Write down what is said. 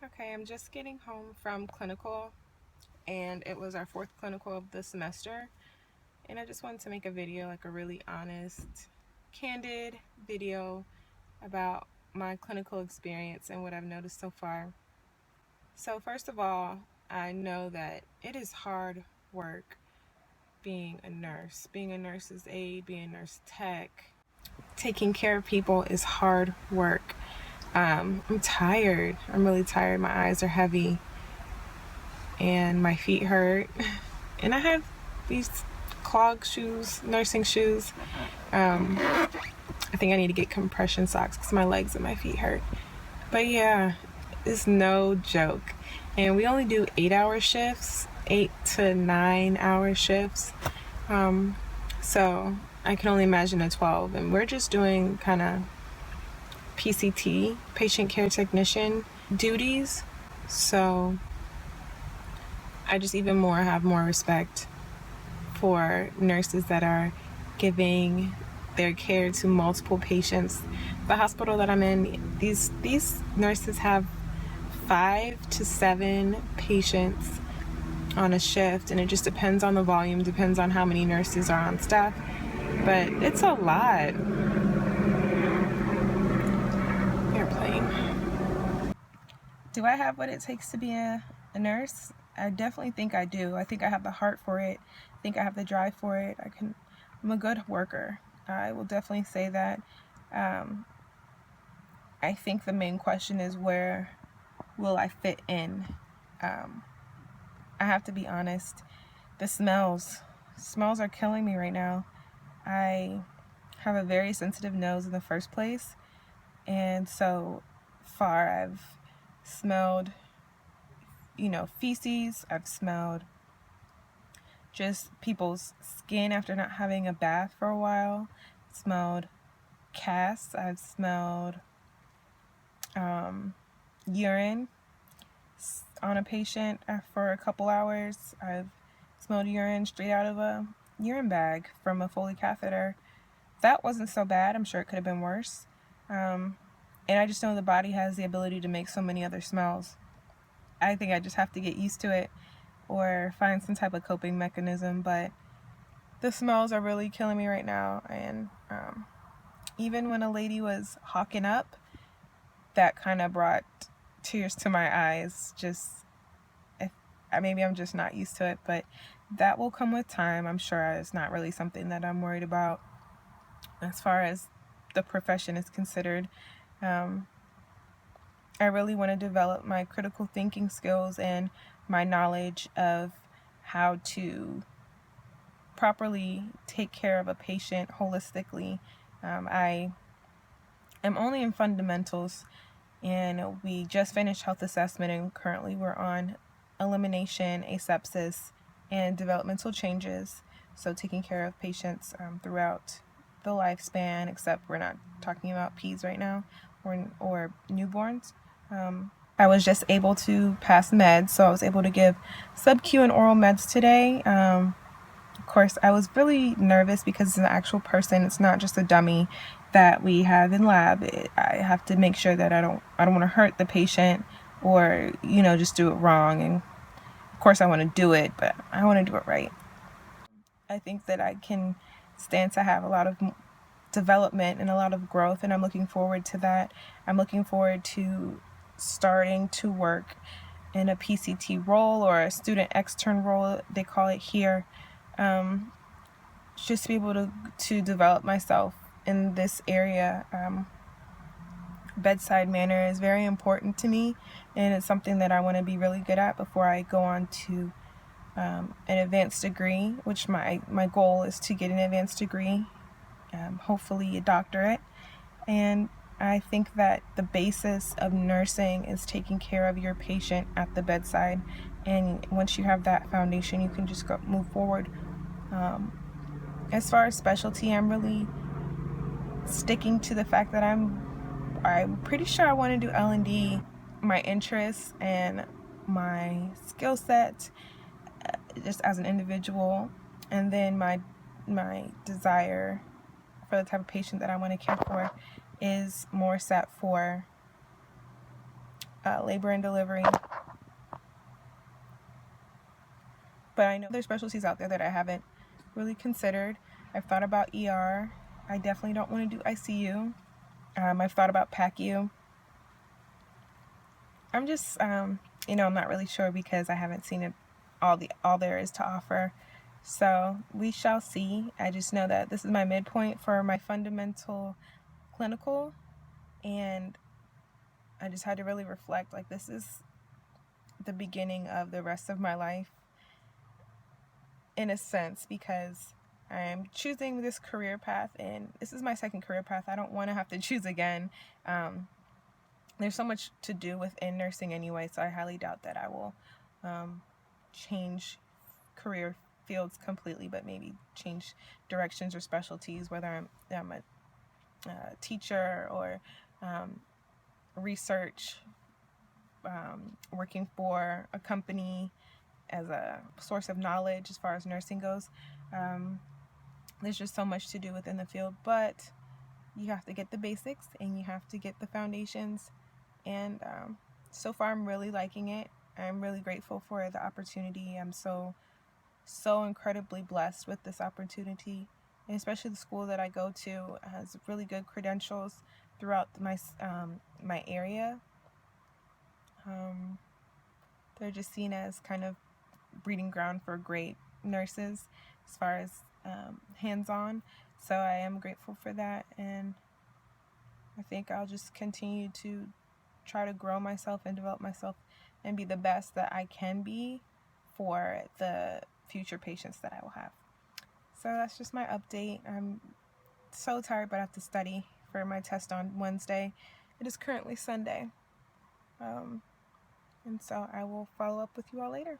Okay, I'm just getting home from clinical, and it was our fourth clinical of the semester. And I just wanted to make a video, like a really honest, candid video about my clinical experience and what I've noticed so far. So, first of all, I know that it is hard work being a nurse. Being a nurse's aide, being a nurse tech, taking care of people is hard work. I'm tired. I'm really tired. My eyes are heavy and my feet hurt. And I have these clog shoes, nursing shoes. I think I need to get compression socks because my legs and my feet hurt. But yeah, it's no joke. And we only do 8-hour shifts, 8 to 9 hour shifts. So I can only imagine a 12. And we're just doing kind of PCT, patient care technician duties. So I just even more have more respect for nurses that are giving their care to multiple patients. The hospital that I'm in, these nurses have 5 to 7 patients on a shift, and it just depends on the volume, depends on how many nurses are on staff, but it's a lot. Airplane. Do I have what it takes to be a nurse? I definitely think I do. I think I have the heart for it. I think I have the drive for it. I'm a good worker. I will definitely say that. I think the main question is, where will I fit in? I have to be honest. The smells are killing me right now. I have a very sensitive nose in the first place, and so far I've smelled, feces. I've smelled just people's skin after not having a bath for a while. Smelled casts. I've smelled urine on a patient for a couple hours. I've smelled urine straight out of a urine bag from a Foley catheter. That wasn't so bad. I'm sure it could have been worse. And I just know the body has the ability to make so many other smells. I think I just have to get used to it or find some type of coping mechanism. But the smells are really killing me right now. And even when a lady was hawking up, that kind of brought tears to my eyes. Maybe I'm just not used to it, but that will come with time. I'm sure it's not really something that I'm worried about as far as the profession is considered. I really want to develop my critical thinking skills and my knowledge of how to properly take care of a patient holistically. I am only in fundamentals, and we just finished health assessment, and currently we're on elimination, asepsis, and developmental changes. So taking care of patients throughout the lifespan, except we're not talking about peds right now or newborns. I was just able to pass meds, so I was able to give sub-Q and oral meds today. Of course, I was really nervous because it's an actual person. It's not just a dummy that we have in lab. I have to make sure that I don't want to hurt the patient or, just do it wrong. And of course I want to do it, but I want to do it right. I think that I can stand to have a lot of development and a lot of growth, and I'm looking forward to that. I'm looking forward to starting to work in a PCT role, or a student extern role, they call it here. Just to be able to develop myself in this area. Bedside manner is very important to me, and it's something that I want to be really good at before I go on to an advanced degree, which my goal is to get an advanced degree, hopefully a doctorate. And I think that the basis of nursing is taking care of your patient at the bedside, and once you have that foundation, you can just move forward. As far as specialty, I'm really sticking to the fact that I'm pretty sure I want to do L&D. My interests and my skill set, just as an individual, and then my desire for the type of patient that I want to care for is more set for labor and delivery. But I know there's specialties out there that I haven't really considered. I've thought about ER. I definitely don't want to do ICU. I've thought about PACU. I'm just, I'm not really sure because I haven't seen it all there is to offer. So we shall see. I just know that this is my midpoint for my fundamental clinical, and I just had to really reflect, like, this is the beginning of the rest of my life in a sense, because I'm choosing this career path, and this is my second career path. I don't want to have to choose again. There's so much to do within nursing anyway, so I highly doubt that I will change career fields completely, but maybe change directions or specialties, whether I'm a teacher or research, working for a company as a source of knowledge as far as nursing goes. There's just so much to do within the field, but you have to get the basics and you have to get the foundations, and so far I'm really liking it. I'm really grateful for the opportunity. I'm so incredibly blessed with this opportunity, and especially the school that I go to has really good credentials throughout my area. They're just seen as kind of breeding ground for great nurses as far as hands-on. So I am grateful for that, and I think I'll just continue to try to grow myself and develop myself and be the best that I can be for the future patients that I will have. So that's just my update. I'm so tired, but I have to study for my test on Wednesday. It is currently Sunday. And so I will follow up with you all later.